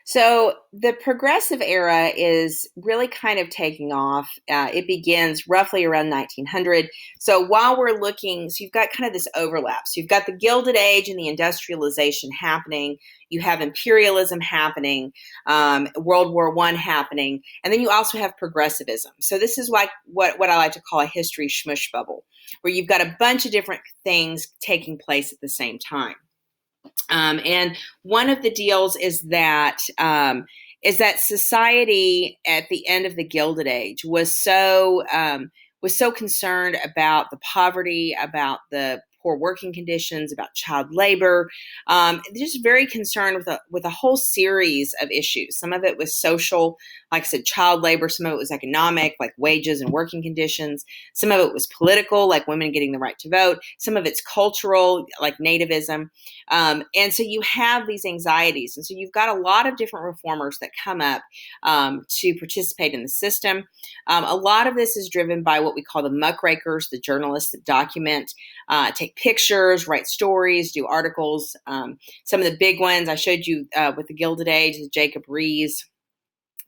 So the progressive era is really kind of taking off. It begins roughly around 1900. So while we're looking, so you've got kind of this overlap. So you've got the Gilded Age and the industrialization happening. You have imperialism happening, World War I happening, and then you also have progressivism. So this is like what I like to call a history smush bubble, where you've got a bunch of different things taking place at the same time. And one of the deals is that society at the end of the Gilded Age was so concerned about the poverty, about the poor working conditions, about child labor, just very concerned with a whole series of issues. Some of it was social, like I said, child labor. Some of it was economic, like wages and working conditions. Some of it was political, like women getting the right to vote. Some of it's cultural, like nativism. And so you have these anxieties. And so you've got a lot of different reformers that come up to participate in the system. A lot of this is driven by what we call the muckrakers, the journalists that document, take pictures, write stories, do articles. Some of the big ones I showed you with the Gilded Age is Jacob Riis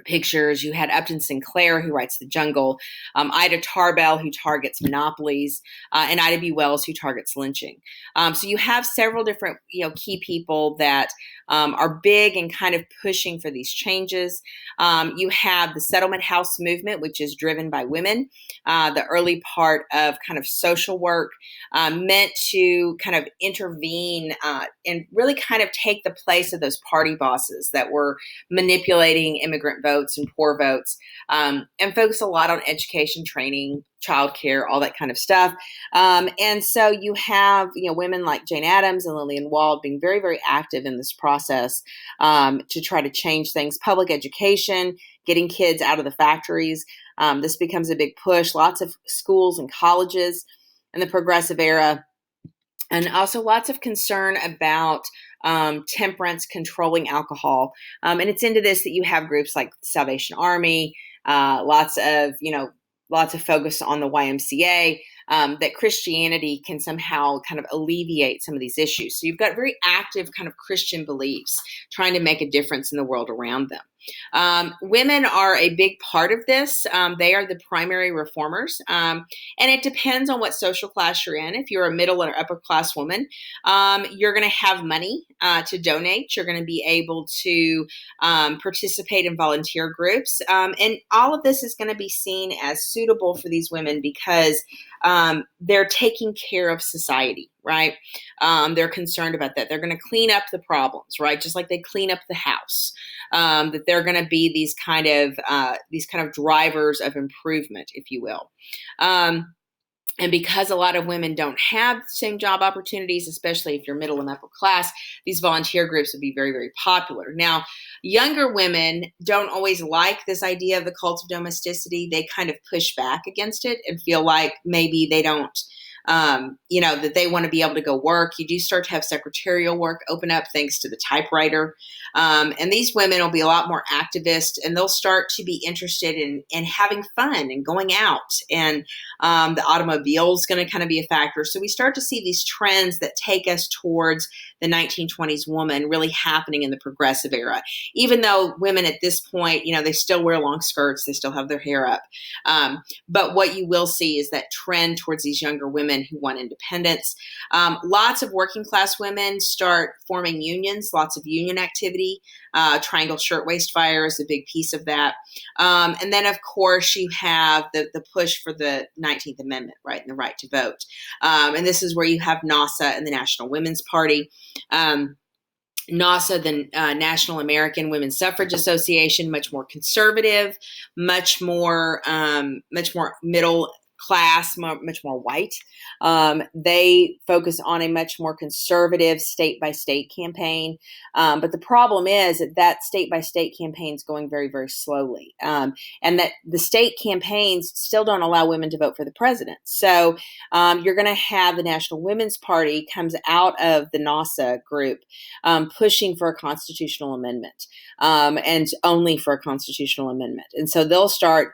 pictures. You had Upton Sinclair, who writes The Jungle, Ida Tarbell, who targets monopolies, and Ida B. Wells, who targets lynching. So you have several different, key people that are big and kind of pushing for these changes. You have the settlement house movement, which is driven by women. The early part of kind of social work meant to kind of intervene and really kind of take the place of those party bosses that were manipulating immigrant votes and poor votes, and focus a lot on education, training, childcare, all that kind of stuff. And so you have, women like Jane Addams and Lillian Wald being very, very active in this process to try to change things. Public education, getting kids out of the factories. This becomes a big push. Lots of schools and colleges in the progressive era. And also lots of concern about temperance, controlling alcohol. And it's into this that you have groups like Salvation Army, lots of focus on the YMCA, that Christianity can somehow kind of alleviate some of these issues. So you've got very active kind of Christian beliefs trying to make a difference in the world around them. Women are a big part of this. They are the primary reformers. And it depends on what social class you're in. If you're a middle or upper class woman, you're going to have money to donate. You're going to be able to participate in volunteer groups. And all of this is going to be seen as suitable for these women because they're taking care of society, right? They're concerned about that. They're going to clean up the problems, right? Just like they clean up the house. That they're going to be these kind of drivers of improvement, if you will. And because a lot of women don't have the same job opportunities, especially if you're middle and upper class, these volunteer groups would be very, very popular. Now, younger women don't always like this idea of the cult of domesticity. They kind of push back against it and feel like maybe they don't, that they want to be able to go work. You do start to have secretarial work open up thanks to the typewriter. And these women will be a lot more activist, and they'll start to be interested in having fun and going out. And the automobile is going to kind of be a factor. So we start to see these trends that take us towards the 1920s woman really happening in the progressive era. Even though women at this point, they still wear long skirts, they still have their hair up. But what you will see is that trend towards these younger women who want independence. Lots of working class women start forming unions, lots of union activity. Triangle Shirtwaist Fire is a big piece of that. And then, of course, you have the push for the 19th Amendment, right, and the right to vote. And this is where you have NASA and the National Women's Party. NAWSA, the National American Women's Suffrage Association, much more conservative, much more middle class, much more white. They focus on a much more conservative state-by-state campaign. But the problem is that state-by-state campaign is going very, very slowly. And that the state campaigns still don't allow women to vote for the president. So you're going to have the National Women's Party comes out of the NASA group pushing for a constitutional amendment and only for a constitutional amendment. And so they'll start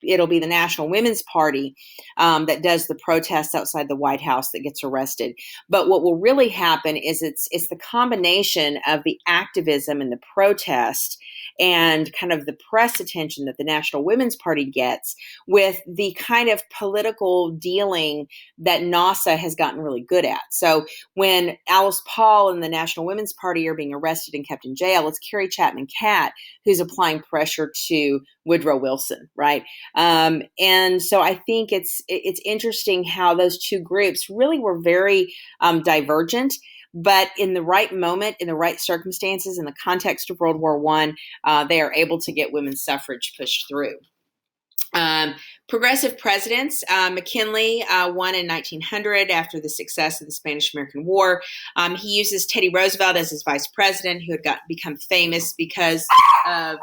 it'll be the National Women's Party that does the protests outside the White House that gets arrested. But what will really happen is it's the combination of the activism and the protest and kind of the press attention that the National Women's Party gets with the kind of political dealing that NASA has gotten really good at. So when Alice Paul and the National Women's Party are being arrested and kept in jail, it's Carrie Chapman Catt who's applying pressure to Woodrow Wilson, right? And so I think it's interesting how those two groups really were very divergent. But in the right moment, in the right circumstances, in the context of World War I, they are able to get women's suffrage pushed through. Progressive presidents, McKinley won in 1900 after the success of the Spanish-American War. He uses Teddy Roosevelt as his vice president, who had become famous because of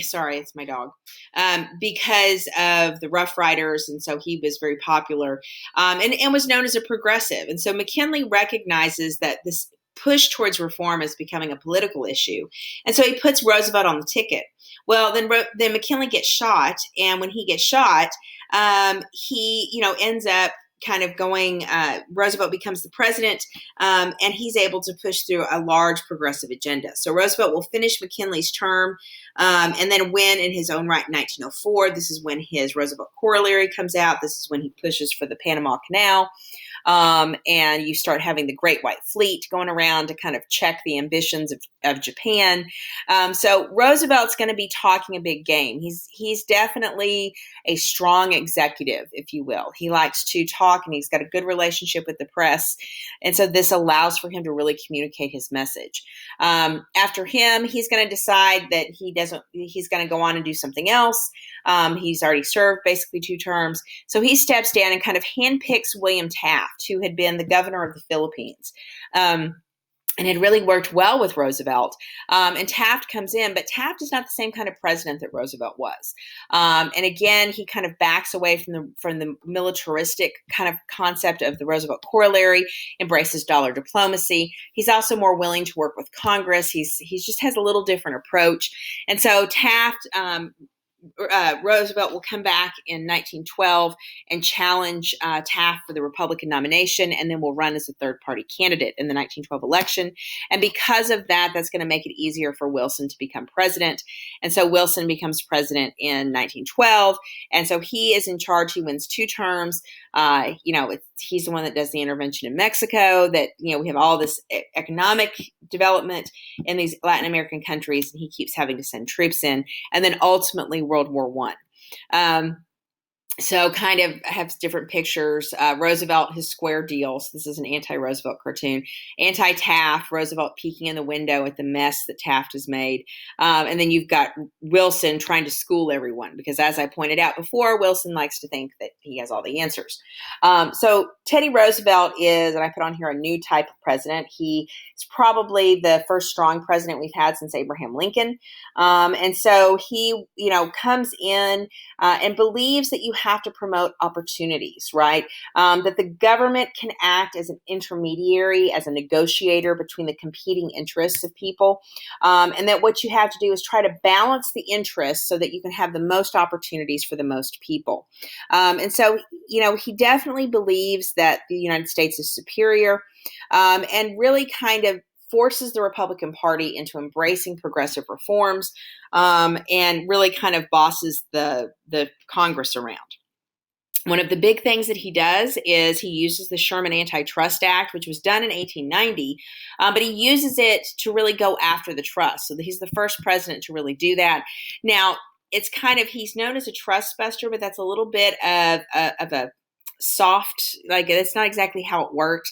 sorry, it's my dog. Because of the Rough Riders, and so he was very popular and was known as a progressive. And so McKinley recognizes that this push towards reform is becoming a political issue, and so he puts Roosevelt on the ticket. Well, then McKinley gets shot, and when he gets shot, he ends up kind of going, Roosevelt becomes the president, and he's able to push through a large progressive agenda. So Roosevelt will finish McKinley's term and then win in his own right in 1904. This is when his Roosevelt Corollary comes out. This is when he pushes for the Panama Canal. And you start having the Great White Fleet going around to kind of check the ambitions of Japan. So Roosevelt's going to be talking a big game. He's definitely a strong executive, if you will. He likes to talk, and he's got a good relationship with the press. And so this allows for him to really communicate his message. After him, he's going to decide that he's going to go on and do something else. He's already served basically 2 terms. So he steps down and kind of handpicks William Taft, who had been the governor of the Philippines. And had really worked well with Roosevelt. And Taft comes in, but Taft is not the same kind of president that Roosevelt was. And again, he kind of backs away from the militaristic kind of concept of the Roosevelt Corollary, embraces dollar diplomacy. He's also more willing to work with Congress. He just has a little different approach. And so Taft, Roosevelt will come back in 1912 and challenge Taft for the Republican nomination, and then will run as a third-party candidate in the 1912 election. And because of that, that's going to make it easier for Wilson to become president. And so Wilson becomes president in 1912, and so he is in charge. He wins 2 terms. He's the one that does the intervention in Mexico. That we have all this economic development in these Latin American countries, and he keeps having to send troops in, and then ultimately World War I. So kind of have different pictures. Roosevelt, his square deal. So this is an anti-Roosevelt cartoon. Anti-Taft, Roosevelt peeking in the window at the mess that Taft has made. And then you've got Wilson trying to school everyone because, as I pointed out before, Wilson likes to think that he has all the answers. So Teddy Roosevelt is, and I put on here, a new type of president. He is probably the first strong president we've had since Abraham Lincoln. And so he, comes in and believes that you have to promote opportunities, right? That the government can act as an intermediary, as a negotiator between the competing interests of people, and that what you have to do is try to balance the interests so that you can have the most opportunities for the most people. And so, he definitely believes that the United States is superior, and really kind of forces the Republican Party into embracing progressive reforms, and really kind of bosses the Congress around. One of the big things that he does is he uses the Sherman Antitrust Act, which was done in 1890, but he uses it to really go after the trust. So he's the first president to really do that. Now, it's kind of, he's known as a trust buster, but that's a little bit of a soft, like that's not exactly how it worked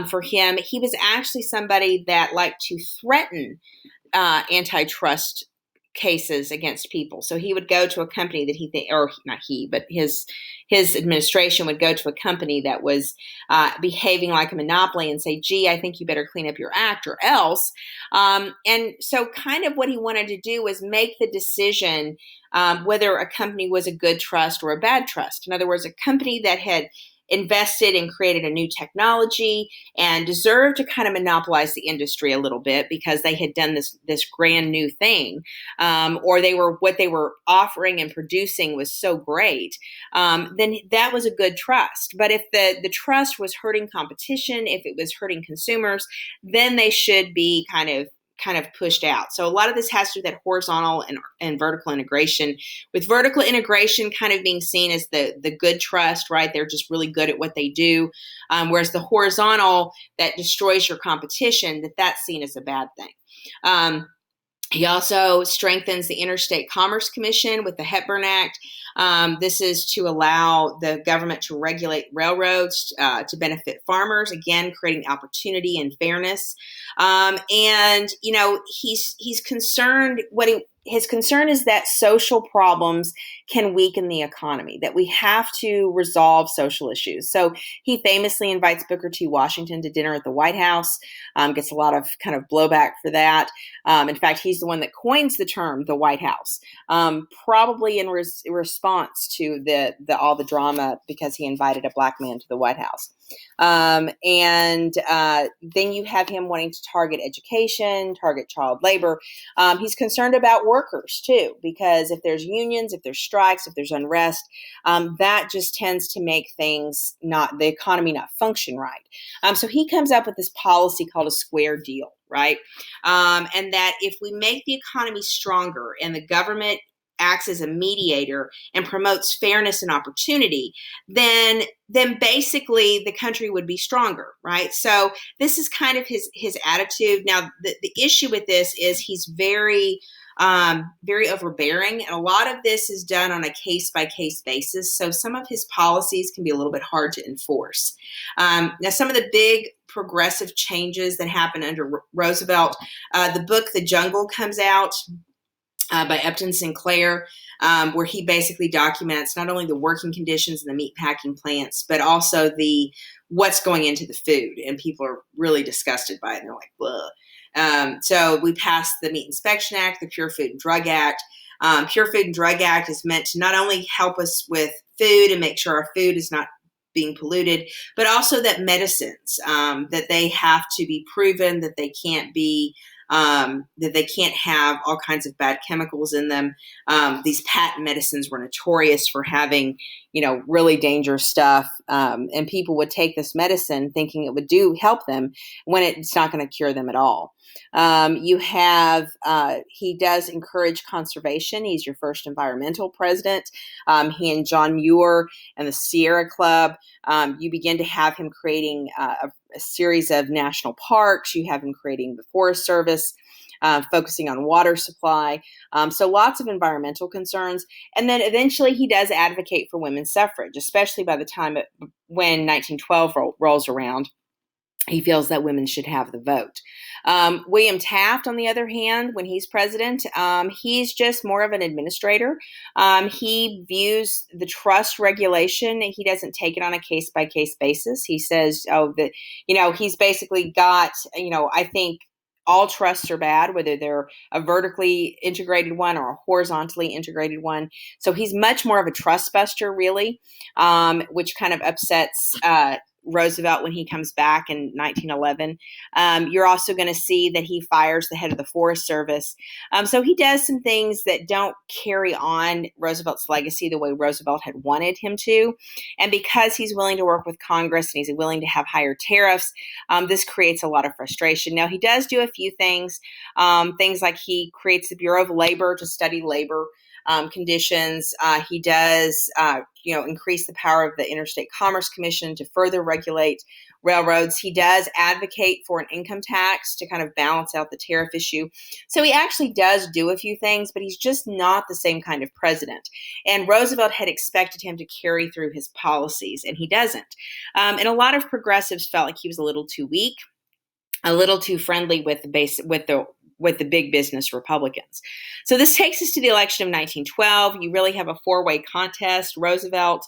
for him. He was actually somebody that liked to threaten antitrust cases against people. So he would go to a company that or not he, but his administration would go to a company that was behaving like a monopoly and say, gee, I think you better clean up your act or else. And so kind of what he wanted to do was make the decision whether a company was a good trust or a bad trust. In other words, a company that had invested and created a new technology and deserved to kind of monopolize the industry a little bit because they had done this grand new thing, or what they were offering and producing was so great, then that was a good trust. But if the trust was hurting competition, if it was hurting consumers, then they should be kind of pushed out. So a lot of this has to do with that horizontal and vertical integration, with vertical integration kind of being seen as the good trust, right? They're just really good at what they do. Whereas the horizontal that destroys your competition, that's seen as a bad thing. He also strengthens the Interstate Commerce Commission with the Hepburn Act. This is to allow the government to regulate railroads to benefit farmers, again, creating opportunity and fairness. And, he's concerned, his concern is that social problems can weaken the economy, that we have to resolve social issues. So he famously invites Booker T. Washington to dinner at the White House, gets a lot of kind of blowback for that. In fact, he's the one that coins the term the White House, probably in response to all the drama because he invited a black man to the White House. And then you have him wanting to target education, target child labor. He's concerned about workers too, because if there's unions, if there's strikes, if there's unrest, that just tends to make the economy not function right. So he comes up with this policy called a square deal, right? And that if we make the economy stronger and the government acts as a mediator and promotes fairness and opportunity, then basically the country would be stronger, right? So this is kind of his attitude. Now, the issue with this is he's very overbearing, and a lot of this is done on a case-by-case basis. So some of his policies can be a little bit hard to enforce. Now, some of the big progressive changes that happened under Roosevelt, the book The Jungle comes out by Upton Sinclair, where he basically documents not only the working conditions in the meat packing plants, but also what's going into the food. And people are really disgusted by it. And they're like, "Bleh." So we passed the Meat Inspection Act, the Pure Food and Drug Act. Pure Food and Drug Act is meant to not only help us with food and make sure our food is not being polluted, but also that medicines, that they have to be proven that they can't be that they can't have all kinds of bad chemicals in them. These patent medicines were notorious for having, really dangerous stuff. And people would take this medicine thinking it would help them when it's not going to cure them at all. He does encourage conservation. He's your first environmental president. He and John Muir and the Sierra Club, you begin to have him creating a series of national parks. You have him creating the Forest Service, focusing on water supply. So lots of environmental concerns. And then eventually he does advocate for women's suffrage, especially by the time when 1912 rolls around. He feels that women should have the vote. William Taft, on the other hand, when he's president, he's just more of an administrator. He views the trust regulation. He doesn't take it on a case-by-case basis. He says, he's basically got, I think all trusts are bad, whether they're a vertically integrated one or a horizontally integrated one. So he's much more of a trust buster, really, which kind of upsets Roosevelt when he comes back in 1911. You're also going to see that he fires the head of the Forest Service. So he does some things that don't carry on Roosevelt's legacy the way Roosevelt had wanted him to. And because he's willing to work with Congress and he's willing to have higher tariffs, this creates a lot of frustration. Now, he does do a few things like he creates the Bureau of Labor to study labor conditions. He does, increase the power of the Interstate Commerce Commission to further regulate railroads. He does advocate for an income tax to kind of balance out the tariff issue. So he actually does do a few things, but he's just not the same kind of president. And Roosevelt had expected him to carry through his policies, and he doesn't. And a lot of progressives felt like he was a little too weak, a little too friendly with the with the big business Republicans. So this takes us to the election of 1912. You really have a four-way contest. Roosevelt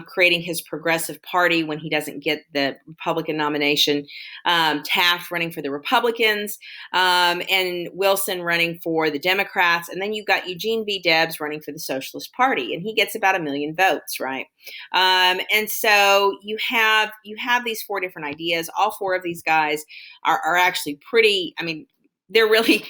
creating his Progressive Party when he doesn't get the Republican nomination, Taft running for the Republicans, and Wilson running for the Democrats. And then you've got Eugene V. Debs running for the Socialist Party, and he gets about 1 million votes, right? And so you have these four different ideas. All four of these guys are actually pretty, I mean, they're really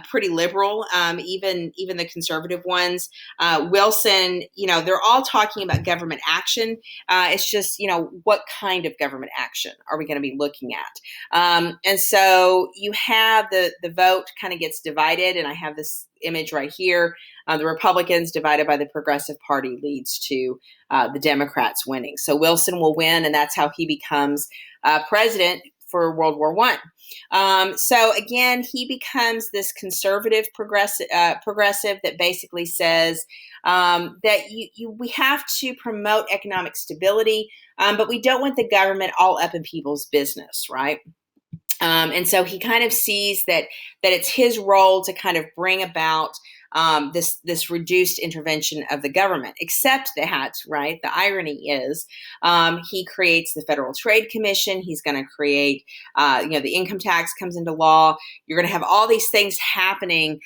pretty liberal, even the conservative ones. Wilson, they're all talking about government action. It's just, what kind of government action are we going to be looking at? And so you have the vote kind of gets divided, and I have this image right here. The Republicans divided by the Progressive Party leads to the Democrats winning. So Wilson will win, and that's how he becomes president for World War I. So again, he becomes this conservative progressive that basically says that we have to promote economic stability, but we don't want the government all up in people's business, right? And so he kind of sees that it's his role to kind of bring about this reduced intervention of the government, except that, right, the irony is he creates the Federal Trade Commission. He's going to create, the income tax comes into law. You're going to have all these things happening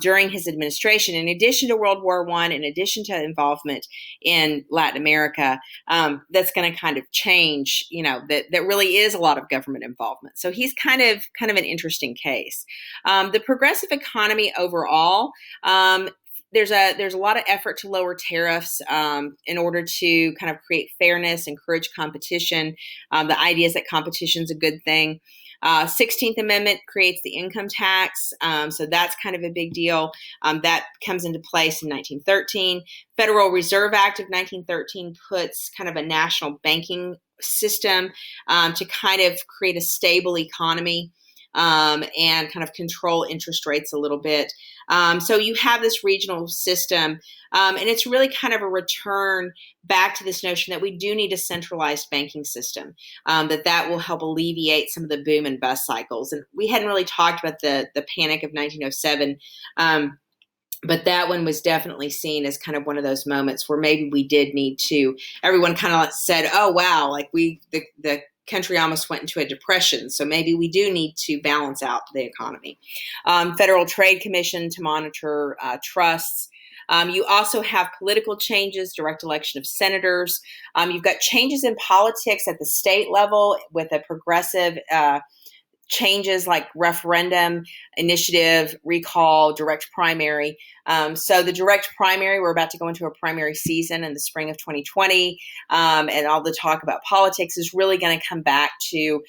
during his administration, in addition to World War I, in addition to involvement in Latin America, that's going to kind of change, that really is a lot of government involvement. So he's kind of an interesting case. The progressive economy overall, there's a lot of effort to lower tariffs in order to kind of create fairness, encourage competition. The idea is that competition is a good thing. 16th Amendment creates the income tax, so that's kind of a big deal. That comes into place in 1913. Federal Reserve Act of 1913 puts kind of a national banking system to kind of create a stable economy and kind of control interest rates a little bit. So you have this regional system, and it's really kind of a return back to this notion that we do need a centralized banking system, that will help alleviate some of the boom and bust cycles. And we hadn't really talked about the panic of 1907, but that one was definitely seen as kind of one of those moments where maybe we did need to, everyone kind of said, oh, wow, like the country almost went into a depression. So maybe we do need to balance out the economy. Federal Trade Commission to monitor trusts. You also have political changes, direct election of senators. You've got changes in politics at the state level with a progressive changes like referendum, initiative, recall, direct primary. So the direct primary, we're about to go into a primary season in the spring of 2020, and all the talk about politics is really going to come back to,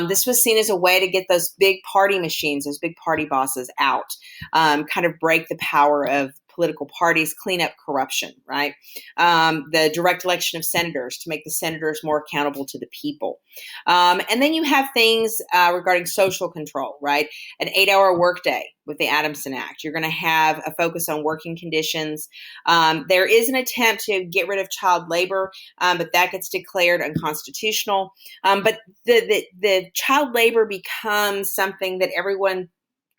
this was seen as a way to get those big party machines, those big party bosses out, kind of break the power of political parties, clean up corruption, right? The direct election of senators to make the senators more accountable to the people. And then you have things regarding social control, right? An 8-hour workday with the Adamson Act. You're going to have a focus on working conditions. There is an attempt to get rid of child labor, but that gets declared unconstitutional. But the child labor becomes something that everyone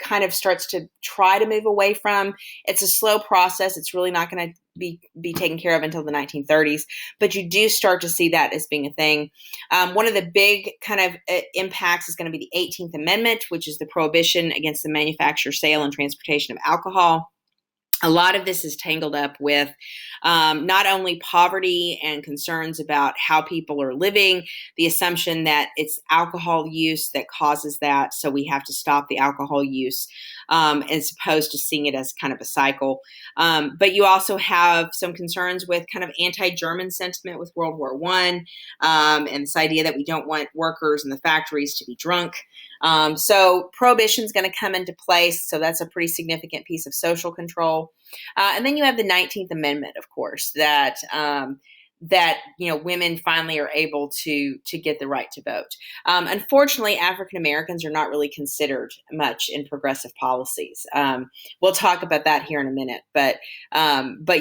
kind of starts to try to move away from. It's a slow process. It's really not going to be taken care of until the 1930s, but you do start to see that as being a thing. One of the big kind of impacts is going to be the 18th Amendment, which is the prohibition against the manufacture, sale, and transportation of alcohol. A lot of this is tangled up with not only poverty and concerns about how people are living, the assumption that it's alcohol use that causes that, so we have to stop the alcohol use, as opposed to seeing it as kind of a cycle. But you also have some concerns with kind of anti-German sentiment with World War I, and this idea that we don't want workers in the factories to be drunk. So prohibition is going to come into place. So that's a pretty significant piece of social control. And then you have the 19th Amendment, of course, that women finally are able to get the right to vote. Unfortunately, African Americans are not really considered much in progressive policies. We'll talk about that here in a minute, but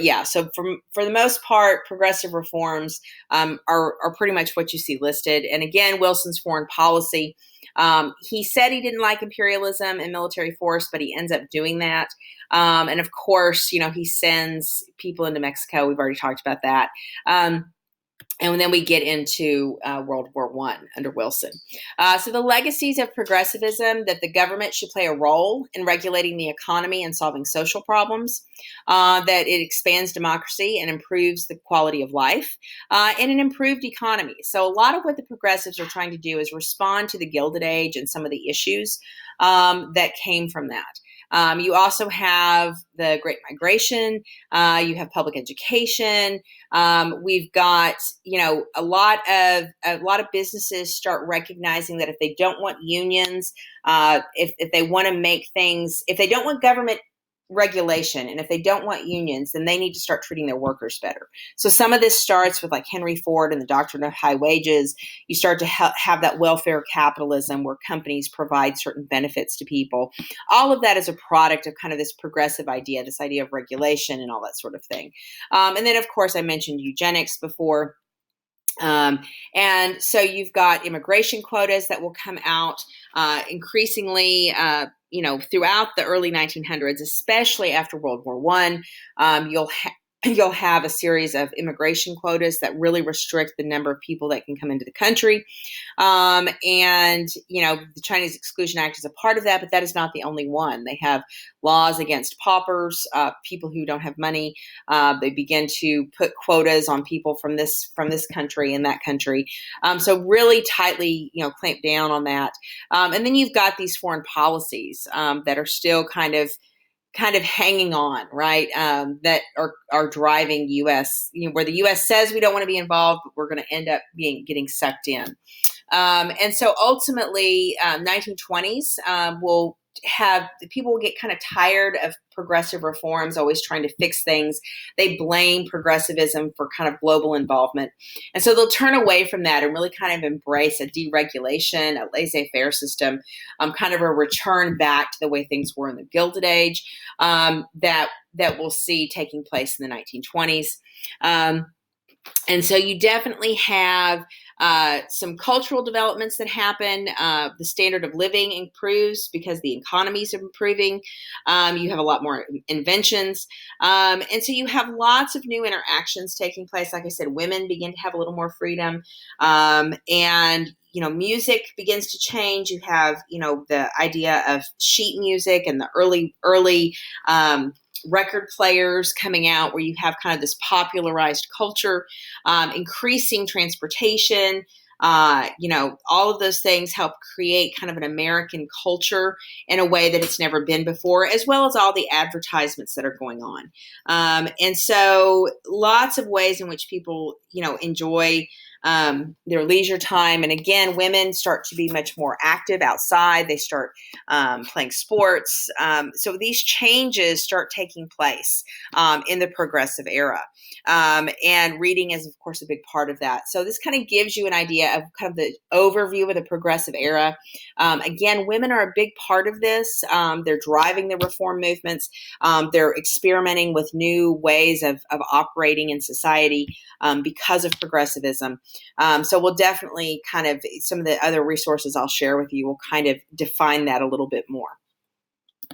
yeah. So for the most part, progressive reforms are pretty much what you see listed. And again, Wilson's foreign policy. He said he didn't like imperialism and military force, but he ends up doing that. And of course, he sends people into Mexico. We've already talked about that. And then we get into World War One under Wilson. So the legacies of progressivism: that the government should play a role in regulating the economy and solving social problems, that it expands democracy and improves the quality of life, and an improved economy. So a lot of what the progressives are trying to do is respond to the Gilded Age and some of the issues that came from that. You also have the Great Migration. You have public education. We've got, a lot of businesses start recognizing that if they don't want unions, if they want to make things, if they don't want government regulation, and if they don't want unions, then they need to start treating their workers better. So some of this starts with like Henry Ford and the doctrine of high wages. You start to have that welfare capitalism where companies provide certain benefits to people. All of that is a product of kind of this progressive idea, this idea of regulation and all that sort of thing. And then, of course, I mentioned eugenics before. And so you've got immigration quotas that will come out increasingly, throughout the early 1900s, especially after World War One. You'll have a series of immigration quotas that really restrict the number of people that can come into the country. The Chinese Exclusion Act is a part of that, but that is not the only one. They have laws against paupers, people who don't have money. They begin to put quotas on people from this country and that country. So really tightly, clamp down on that. And then you've got these foreign policies that are still kind of hanging on, right? That are driving U.S., where the U.S. says we don't want to be involved, but we're going to end up getting sucked in. And so ultimately, 1920s will have people will get kind of tired of progressive reforms, always trying to fix things. They blame progressivism for kind of global involvement. And so they'll turn away from that and really kind of embrace a deregulation, a laissez-faire system, kind of a return back to the way things were in the Gilded Age, that we'll see taking place in the 1920s. And so you definitely have some cultural developments that happen. The standard of living improves because the economies are improving. You have a lot more inventions. And so you have lots of new interactions taking place. Like I said, women begin to have a little more freedom. And music begins to change. You have, the idea of sheet music and the early record players coming out, where you have kind of this popularized culture, increasing transportation. All of those things help create kind of an American culture in a way that it's never been before, as well as all the advertisements that are going on. And so lots of ways in which people, enjoy their leisure time. And again, women start to be much more active outside. They start playing sports. So these changes start taking place in the progressive era. And reading is, of course, a big part of that. So this kind of gives you an idea of kind of the overview of the progressive era. Again, women are a big part of this. They're driving the reform movements. They're experimenting with new ways of operating in society because of progressivism. So we'll definitely kind of, some of the other resources I'll share with you will kind of define that a little bit more.